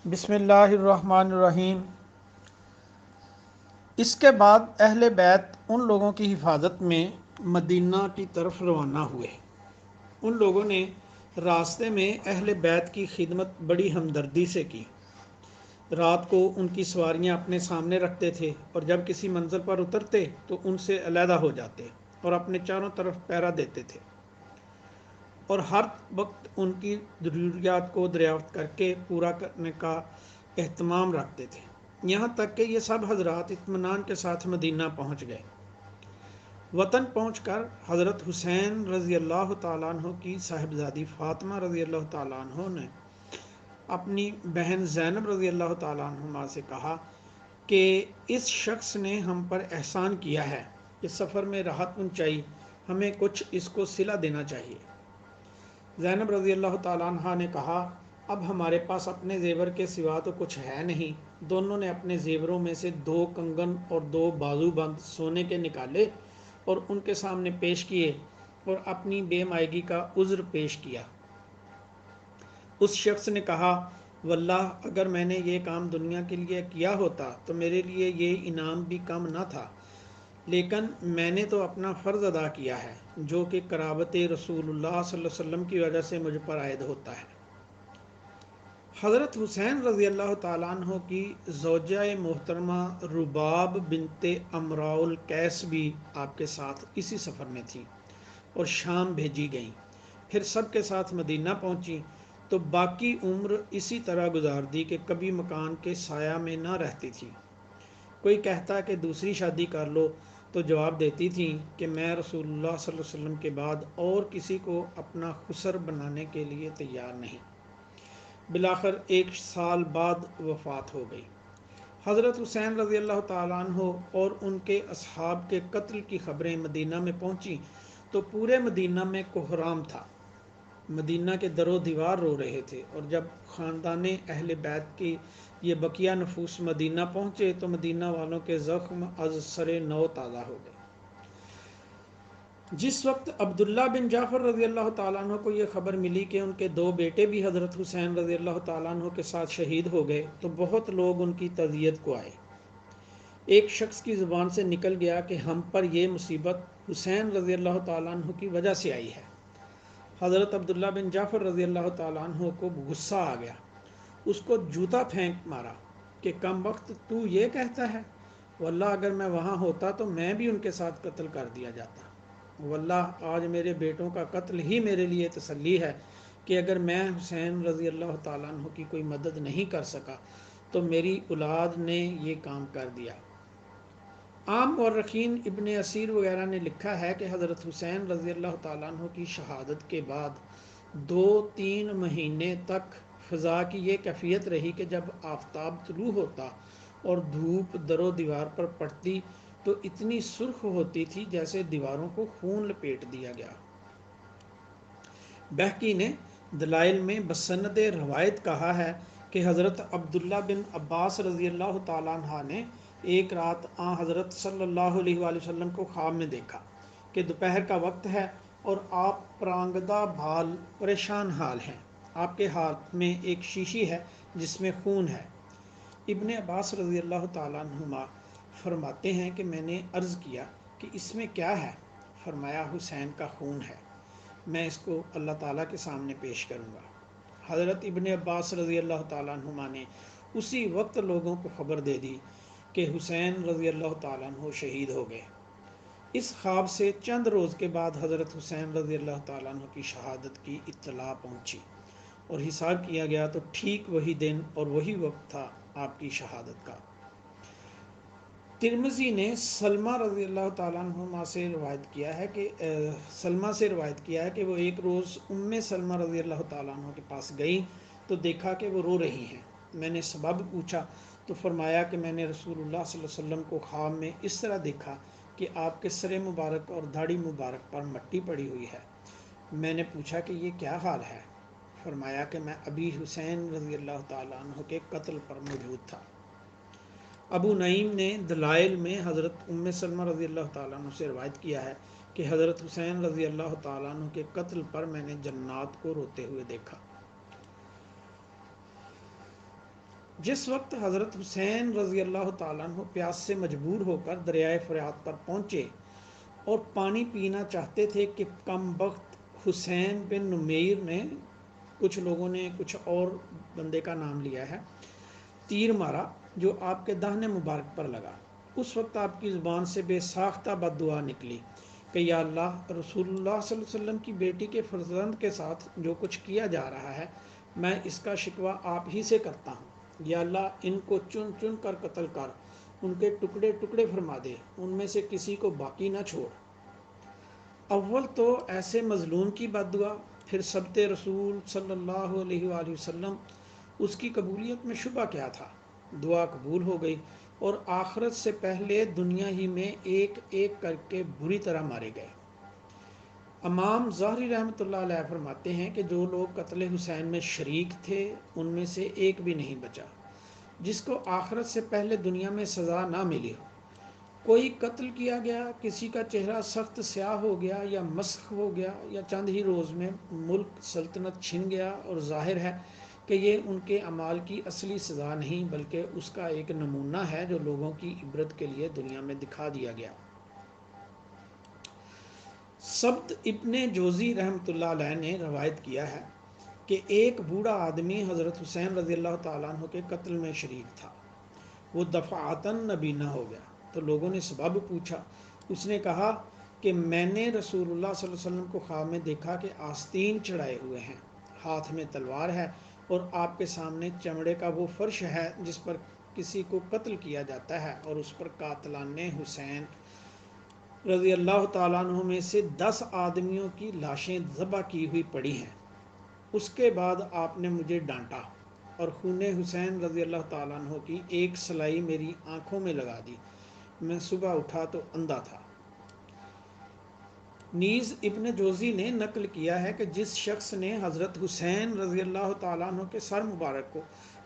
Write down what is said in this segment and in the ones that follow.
بسم اللہ الرحمن الرحیم۔ اس کے بعد اہل بیت ان لوگوں کی حفاظت میں مدینہ کی طرف روانہ ہوئے۔ ان لوگوں نے راستے میں اہل بیت کی خدمت بڑی ہمدردی سے کی۔ رات کو ان کی سواریاں اپنے سامنے رکھتے تھے اور جب کسی منزل پر اترتے تو ان سے علیحدہ ہو جاتے اور اپنے چاروں طرف پہرا دیتے تھے، اور ہر وقت ان کی ضروریات کو دریافت کر کے پورا کرنے کا اہتمام رکھتے تھے، یہاں تک کہ یہ سب حضرات اطمینان کے ساتھ مدینہ پہنچ گئے۔ وطن پہنچ کر حضرت حسین رضی اللہ تعالیٰ عنہ کی صاحبزادی فاطمہ رضی اللہ تعالیٰ عنہ نے اپنی بہن زینب رضی اللہ تعالیٰ عنہ سے کہا کہ اس شخص نے ہم پر احسان کیا ہے، اس سفر میں راحت پہنچائی، ہمیں کچھ اس کو صلہ دینا چاہیے۔ زینب رضی اللہ تعالیٰ عنہ نے کہا، اب ہمارے پاس اپنے زیور کے سوا تو کچھ ہے نہیں۔ دونوں نے اپنے زیوروں میں سے 2 کنگن اور 2 بازو بند سونے کے نکالے اور ان کے سامنے پیش کیے اور اپنی بے مائگی کا عذر پیش کیا۔ اس شخص نے کہا، واللہ اگر میں نے یہ کام دنیا کے لیے کیا ہوتا تو میرے لیے یہ انعام بھی کم نہ تھا، لیکن میں نے تو اپنا فرض ادا کیا ہے جو کہ قرابت رسول اللہ صلی اللہ علیہ وسلم کی وجہ سے مجھ پر عائد ہوتا ہے۔ حضرت حسین رضی اللہ تعالیٰ عنہ کی زوجہ محترمہ رباب بنت امراء القیس بھی آپ کے ساتھ اسی سفر میں تھی اور شام بھیجی گئیں، پھر سب کے ساتھ مدینہ پہنچی تو باقی عمر اسی طرح گزار دی کہ کبھی مکان کے سایہ میں نہ رہتی تھی۔ کوئی کہتا کہ دوسری شادی کر لو تو جواب دیتی تھیں کہ میں رسول اللہ صلی اللہ علیہ وسلم کے بعد اور کسی کو اپنا خسر بنانے کے لیے تیار نہیں۔ بالآخر 1 سال بعد وفات ہو گئی۔ حضرت حسین رضی اللہ تعالیٰ عنہ اور ان کے اصحاب کے قتل کی خبریں مدینہ میں پہنچی تو پورے مدینہ میں کوہرام تھا۔ مدینہ کے در و دیوار رو رہے تھے، اور جب خاندان اہل بیت کی یہ بقیہ نفوس مدینہ پہنچے تو مدینہ والوں کے زخم از سر نو تازہ ہو گئے۔ جس وقت عبداللہ بن جعفر رضی اللہ تعالیٰ عنہ کو یہ خبر ملی کہ ان کے 2 بیٹے بھی حضرت حسین رضی اللہ تعالیٰ عنہ کے ساتھ شہید ہو گئے تو بہت لوگ ان کی تعزیت کو آئے۔ ایک شخص کی زبان سے نکل گیا کہ ہم پر یہ مصیبت حسین رضی اللہ تعالیٰ عنہ کی وجہ سے آئی ہے۔ حضرت عبداللہ بن جعفر رضی اللہ تعالیٰ عنہ کو غصہ آ گیا، اس کو جوتا پھینک مارا کہ کم وقت تو یہ کہتا ہے، واللہ اگر میں وہاں ہوتا تو میں بھی ان کے ساتھ قتل کر دیا جاتا۔ واللہ آج میرے بیٹوں کا قتل ہی میرے لیے تسلی ہے کہ اگر میں حسین رضی اللہ تعالیٰ عنہ کی کوئی مدد نہیں کر سکا تو میری اولاد نے یہ کام کر دیا۔ عام مورخین ابن اسیر وغیرہ نے لکھا ہے کہ حضرت حسین رضی اللہ تعالیٰ عنہ کی شہادت کے بعد 2-3 مہینے تک فضا کی یہ کیفیت رہی کہ جب آفتاب طلوع ہوتا اور دھوپ در و دیوار پر پڑتی تو اتنی سرخ ہوتی تھی جیسے دیواروں کو خون لپیٹ دیا گیا۔ بہقی نے دلائل میں بسند روایت کہا ہے کہ حضرت عبداللہ بن عباس رضی اللہ تعالیٰ عنہ نے ایک رات حضرت صلی اللہ علیہ وآلہ وسلم کو خواب میں دیکھا کہ دوپہر کا وقت ہے اور آپ پرانگدہ بھال پریشان حال ہیں، آپ کے ہاتھ میں ایک شیشی ہے جس میں خون ہے۔ ابن عباس رضی اللہ تعالیٰ عنہما فرماتے ہیں کہ میں نے عرض کیا کہ اس میں کیا ہے؟ فرمایا حسین کا خون ہے، میں اس کو اللہ تعالیٰ کے سامنے پیش کروں گا۔ حضرت ابن عباس رضی اللہ تعالیٰ عنہما نے اسی وقت لوگوں کو خبر دے دی کہ حسین رضی اللہ تعالیٰ عنہ شہید ہو گئے۔ اس خواب سے چند روز کے بعد حضرت حسین رضی اللہ تعالیٰ عنہ کی شہادت کی اطلاع پہنچی اور حساب کیا گیا تو ٹھیک وہی دن اور وہی وقت تھا آپ کی شہادت کا۔ ترمذی نے سلمہ رضی اللہ تعالیٰ عنہ سے روایت کیا ہے کہ سلمہ سے روایت کیا ہے کہ وہ ایک روز سلمہ رضی اللہ تعالیٰ عنہ کے پاس گئی تو دیکھا کہ وہ رو رہی ہیں۔ میں نے سبب پوچھا تو فرمایا کہ میں نے رسول اللہ صلی اللہ علیہ وسلم کو خواب میں اس طرح دیکھا کہ آپ کے سر مبارک اور داڑھی مبارک پر مٹی پڑی ہوئی ہے۔ میں نے پوچھا کہ یہ کیا حال ہے؟ فرمایا کہ میں ابھی حسین رضی اللہ تعالیٰ عنہ کے قتل پر موجود تھا۔ ابو نعیم نے دلائل میں حضرت سلمہ رضی اللہ تعالیٰ عنہ سے روایت کیا ہے کہ حضرت حسین رضی اللہ تعالیٰ عنہ کے قتل پر میں نے جنات کو روتے ہوئے دیکھا۔ جس وقت حضرت حسین رضی اللہ تعالیٰ عنہ پیاس سے مجبور ہو کر دریائے فریات پر پہنچے اور پانی پینا چاہتے تھے کہ کم بخت حسین بن نمیر نے، کچھ لوگوں نے کچھ اور بندے کا نام لیا ہے، تیر مارا جو آپ کے داہنے مبارک پر لگا۔ اس وقت آپ کی زبان سے بے ساختہ بد دعا نکلی کہ یا اللہ، رسول اللہ صلی اللہ علیہ وسلم کی بیٹی کے فرزند کے ساتھ جو کچھ کیا جا رہا ہے میں اس کا شکوہ آپ ہی سے کرتا ہوں۔ یا اللہ، ان کو چن چن کر قتل کر ان کے ٹکڑے ٹکڑے فرما دے، ان میں سے کسی کو باقی نہ چھوڑ۔ اول تو ایسے مظلوم کی بد دعا، پھر سبت رسول صلی اللہ علیہ وآلہ وسلم، اس کی قبولیت میں شبہ کیا تھا؟ دعا قبول ہو گئی اور آخرت سے پہلے دنیا ہی میں ایک ایک کر کے بری طرح مارے گئے۔ امام ظاہری رحمۃ اللہ علیہ فرماتے ہیں کہ جو لوگ قتل حسین میں شریک تھے ان میں سے ایک بھی نہیں بچا جس کو آخرت سے پہلے دنیا میں سزا نہ ملی ہو۔ کوئی قتل کیا گیا، کسی کا چہرہ سخت سیاہ ہو گیا یا مسخ ہو گیا، یا چند ہی روز میں ملک سلطنت چھن گیا، اور ظاہر ہے کہ یہ ان کے اعمال کی اصلی سزا نہیں بلکہ اس کا ایک نمونہ ہے جو لوگوں کی عبرت کے لیے دنیا میں دکھا دیا گیا۔ سبت ابن جوزی رحمۃ اللہ علیہ نے روایت کیا ہے کہ ایک بوڑھا آدمی حضرت حسین رضی اللہ تعالیٰ عنہ کے قتل میں شریک تھا۔ وہ دفعاتاً نبینا ہو گیا تو لوگوں نے سبب پوچھا۔ اس نے کہا کہ میں نے رسول اللہ صلی اللہ علیہ وسلم کو خواب میں دیکھا کہ آستین چڑھائے ہوئے ہیں، ہاتھ میں تلوار ہے اور آپ کے سامنے چمڑے کا وہ فرش ہے جس پر کسی کو قتل کیا جاتا ہے، اور اس پر قاتلان حسین رضی اللہ تعالیٰ عنہ میں سے 10 آدمیوں کی لاشیں ذبح کی ہوئی پڑی ہیں۔ اس کے بعد آپ نے مجھے ڈانٹا اور خون حسین رضی اللہ تعالیٰ عنہ کی ایک سلائی میری آنکھوں میں لگا دی۔ میں صبح اٹھا تو اندھا تھا۔ نیز ابن جوزی نے نقل کیا ہے کہ جس شخص نے حضرت حسین رضی اللہ تعالیٰ عنہ کے سر مبارک کو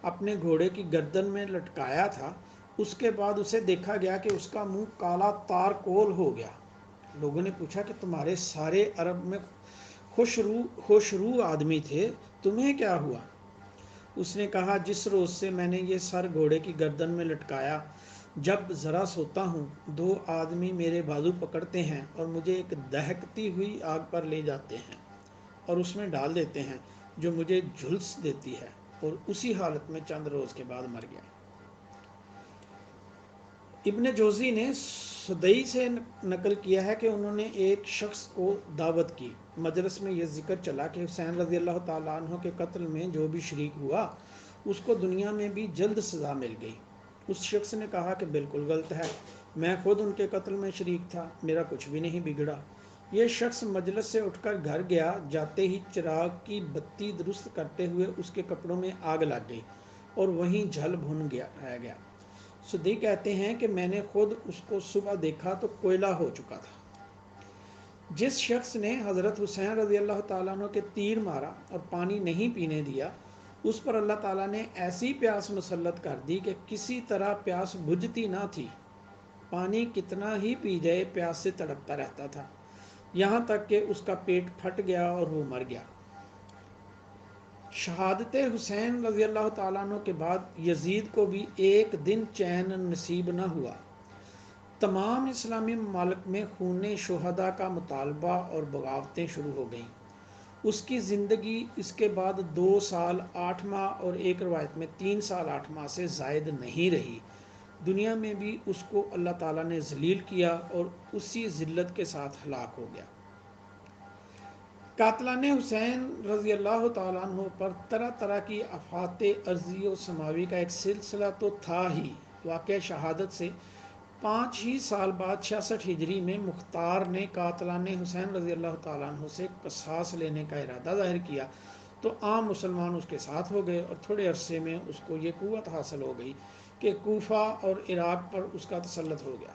اپنے گھوڑے کی گردن میں لٹکایا تھا، اس کے بعد اسے دیکھا گیا کہ اس کا منہ کالا تار کول ہو گیا۔ لوگوں نے پوچھا کہ تمہارے سارے عرب میں خوش روح آدمی تھے، تمہیں کیا ہوا؟ اس نے کہا جس روز سے میں نے یہ سر گھوڑے کی گردن میں لٹکایا، جب ذرا سوتا ہوں 2 آدمی میرے بازو پکڑتے ہیں اور مجھے ایک دہکتی ہوئی آگ پر لے جاتے ہیں اور اس میں ڈال دیتے ہیں جو مجھے جھلس دیتی ہے، اور اسی حالت میں چند روز کے بعد مر گیا۔ ابن جوزی نے سدئی سے نقل کیا ہے کہ انہوں نے ایک شخص کو دعوت کی۔ مجلس میں یہ ذکر چلا کہ حسین رضی اللہ تعالیٰ عنہ کے قتل میں جو بھی شریک ہوا اس کو دنیا میں بھی جلد سزا مل گئی۔ اس شخص نے کہا کہ بالکل غلط ہے، میں خود ان کے قتل میں شریک تھا، میرا کچھ بھی نہیں بگڑا۔ یہ شخص مجلس سے اٹھ کر گھر گیا، جاتے ہی چراغ کی بتی درست کرتے ہوئے اس کے کپڑوں میں آگ لگ گئی اور وہیں جل بھن رہ گیا۔ سدی کہتے ہیں کہ میں نے خود اس کو صبح دیکھا تو کوئلہ ہو چکا تھا۔ جس شخص نے حضرت حسین رضی اللہ تعالیٰ عنہ کے تیر مارا اور پانی نہیں پینے دیا، اس پر اللہ تعالیٰ نے ایسی پیاس مسلط کر دی کہ کسی طرح پیاس بجھتی نہ تھی۔ پانی کتنا ہی پی جائے پیاس سے تڑپتا رہتا تھا، یہاں تک کہ اس کا پیٹ پھٹ گیا اور وہ مر گیا۔ شہادت حسین رضی اللہ تعالیٰ عنہ کے بعد یزید کو بھی ایک دن چین نصیب نہ ہوا۔ تمام اسلامی ممالک میں خون شہداء کا مطالبہ اور بغاوتیں شروع ہو گئیں۔ اس کی زندگی اس کے بعد 2 سال 8 ماہ اور ایک روایت میں 3 سال 8 ماہ سے زائد نہیں رہی۔ دنیا میں بھی اس کو اللہ تعالیٰ نے ذلیل کیا اور اسی ذلت کے ساتھ ہلاک ہو گیا۔ قاتلان حسین رضی اللہ تعالیٰ عنہ پر طرح طرح کی آفات ارضی و سماوی کا ایک سلسلہ تو تھا ہی۔ واقعہ شہادت سے 5 ہی سال بعد 66 ہجری میں مختار نے قاتلان حسین رضی اللہ تعالیٰ عنہ سے قصاص لینے کا ارادہ ظاہر کیا تو عام مسلمان اس کے ساتھ ہو گئے، اور تھوڑے عرصے میں اس کو یہ قوت حاصل ہو گئی کہ کوفہ اور عراق پر اس کا تسلط ہو گیا۔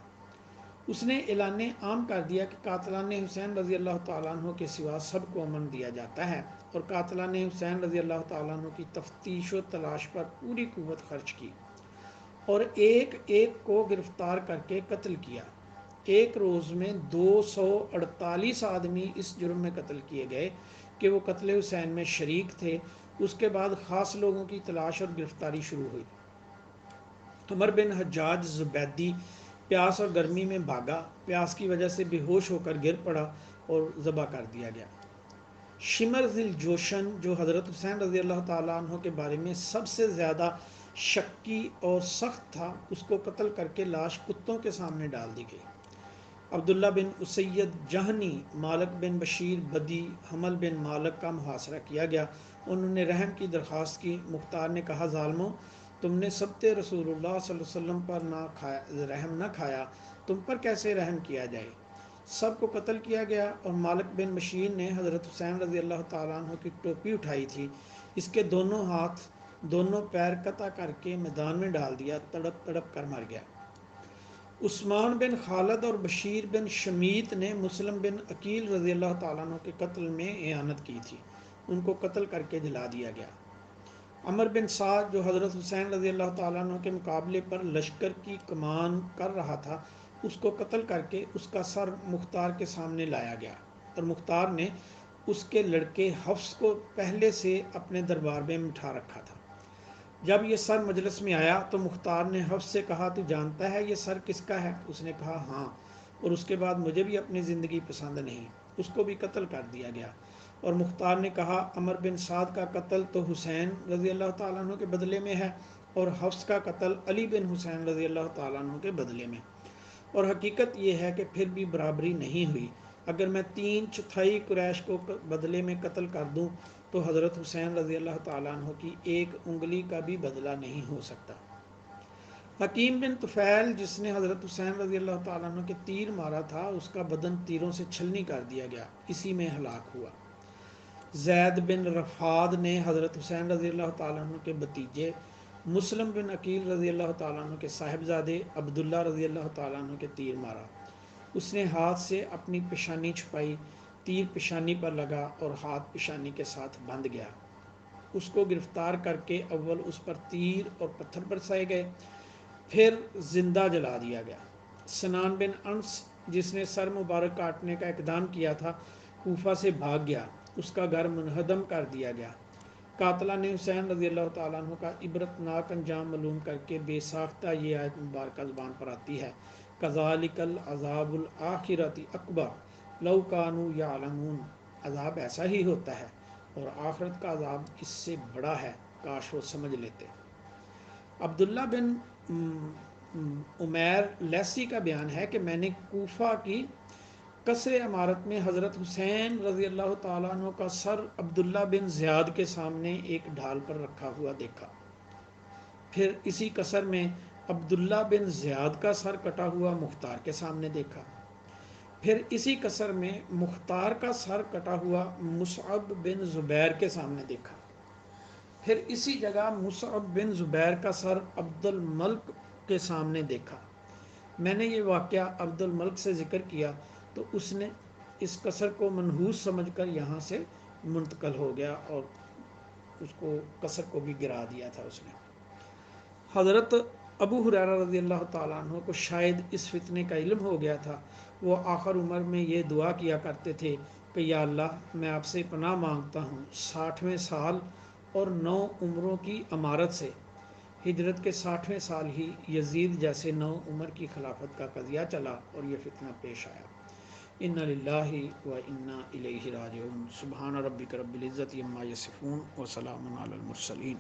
اس نے اعلان عام کر دیا کہ قاتلان حسین رضی اللہ تعالیٰ عنہ کے سوا سب کو امن دیا جاتا ہے، اور قاتلان حسین رضی اللہ تعالیٰ عنہ کی تفتیش و تلاش پر پوری قوت خرچ کی اور ایک ایک کو گرفتار کر کے قتل کیا۔ ایک روز میں 248 آدمی اس جرم میں قتل کیے گئے کہ وہ قتل حسین میں شریک تھے۔ اس کے بعد خاص لوگوں کی تلاش اور گرفتاری شروع ہوئی۔ عمر بن حجاج زبیدی پیاس اور گرمی میں بھاگا، پیاس کی وجہ سے بے ہوش ہو کر گر پڑا اور ذبح کر دیا گیا۔ شمر ذی الجوشن جو حضرت حسین رضی اللہ تعالیٰ عنہ کے بارے میں سب سے زیادہ شکی اور سخت تھا، اس کو قتل کر کے لاش کتوں کے سامنے ڈال دی گئی۔ عبداللہ بن اسید جہنی، مالک بن بشیر بدی، حمل بن مالک کا محاصرہ کیا گیا۔ انہوں نے رحم کی درخواست کی۔ مختار نے کہا، ظالموں، تم نے سبت رسول اللہ صلی اللہ علیہ وسلم پر رحم نہ کھایا، تم پر کیسے رحم کیا جائے؟ سب کو قتل کیا گیا، اور مالک بن بشیر نے حضرت حسین رضی اللہ تعالیٰ عنہ کی ٹوپی اٹھائی تھی، اس کے دونوں ہاتھ دونوں پیر قطع کر کے میدان میں ڈال دیا، تڑپ تڑپ کر مر گیا۔ عثمان بن خالد اور بشیر بن شمیت نے مسلم بن عقیل رضی اللہ تعالیٰ عنہ کے قتل میں اعانت کی تھی، ان کو قتل کر کے جلا دیا گیا۔ عمر بن سعد جو حضرت حسین رضی اللہ تعالیٰ عنہ کے مقابلے پر لشکر کی کمان کر رہا تھا، اس کو قتل کر کے اس کا سر مختار کے سامنے لایا گیا، اور مختار نے اس کے لڑکے حفص کو پہلے سے اپنے دربار میں بٹھا رکھا تھا۔ جب یہ سر مجلس میں آیا تو مختار نے حفص سے کہا، تو جانتا ہے یہ سر کس کا ہے؟ اس نے کہا، ہاں، اور اس کے بعد مجھے بھی اپنی زندگی پسند نہیں۔ اس کو بھی قتل کر دیا گیا۔ اور مختار نے کہا، عمر بن سعد کا قتل تو حسین رضی اللہ تعالیٰ عنہ کے بدلے میں ہے، اور حفص کا قتل علی بن حسین رضی اللہ تعالیٰ عنہ کے بدلے میں۔ اور حقیقت یہ ہے کہ پھر بھی برابری نہیں ہوئی۔ اگر میں 3/4 قریش کو بدلے میں قتل کر دوں تو حضرت حسین رضی اللہ تعالیٰ عنہ کی ایک انگلی کا بھی بدلہ نہیں ہو سکتا۔ حکیم بن طفیل جس نے حضرت حسین رضی اللہ تعالیٰ عنہ کے تیر مارا تھا، اس کا بدن تیروں سے چھلنی کر دیا گیا، اسی میں ہلاک ہوا۔ زید بن رفاد نے حضرت حسین رضی اللہ تعالیٰ عنہ کے بھتیجے مسلم بن عقیل رضی اللہ تعالیٰ عنہ کے صاحبزادے عبداللہ رضی اللہ تعالیٰ عنہ کے تیر مارا۔ اس نے ہاتھ سے اپنی پیشانی چھپائی، تیر پیشانی پر لگا اور ہاتھ پیشانی کے ساتھ بندھ گیا۔ اس کو گرفتار کر کے اول اس پر تیر اور پتھر برسائے گئے، پھر زندہ جلا دیا گیا۔ سنان بن انس جس نے سر مبارک کاٹنے کا اقدام کیا تھا، کوفہ سے بھاگ گیا، اس کا گھر منہدم کر دیا گیا۔ قاتلہ نے حسین رضی اللہ تعالیٰ عنہ کا عبرتناک انجام معلوم کر کے بے ساختہ یہ آیت مبارکہ زبان پر آتی ہے، کذالک العذاب الآخرۃ اکبر لو کانوا یعلمون، عذاب ایسا ہی ہوتا ہے اور آخرت کا عذاب اس سے بڑا ہے، کاش وہ سمجھ لیتے۔ عبداللہ بن عمیر لیسی کا بیان ہے کہ میں نے کوفہ کی قصر عمارت میں حضرت حسین رضی اللہ تعالیٰ عنہ کا سر عبداللہ بن زیاد کے سامنے ایک ڈھال پر رکھا ہوا دیکھا۔ پھر اسی قصر میں عبداللہ بن زیاد کا سر کٹا ہوا مختار کے سامنے دیکھا۔ پھر اسی قصر میں مختار کا سر کٹا ہوا مصعب بن زبیر کے سامنے دیکھا۔ پھر اسی جگہ مصعب بن زبیر کا سر عبد الملک کے سامنے دیکھا۔ میں نے یہ واقعہ عبد الملک سے ذکر کیا تو اس نے اس قصر کو منحوس سمجھ کر یہاں سے منتقل ہو گیا اور اس کو قصر کو بھی گرا دیا تھا اس نے۔ حضرت ابو ہریرہ رضی اللہ تعالیٰ عنہ کو شاید اس فتنے کا علم ہو گیا تھا۔ وہ آخر عمر میں یہ دعا کیا کرتے تھے کہ یا اللہ، میں آپ سے پناہ مانگتا ہوں 60ویں سال اور 9 عمروں کی امارت سے۔ ہجرت کے 60ویں سال ہی یزید جیسے 9 عمر کی خلافت کا قضیہ چلا اور یہ فتنہ پیش آیا۔ انا للہ و انا الیہ راجعون۔ سبحان ربک رب العزت عما یصفون وسلام علی المرسلین۔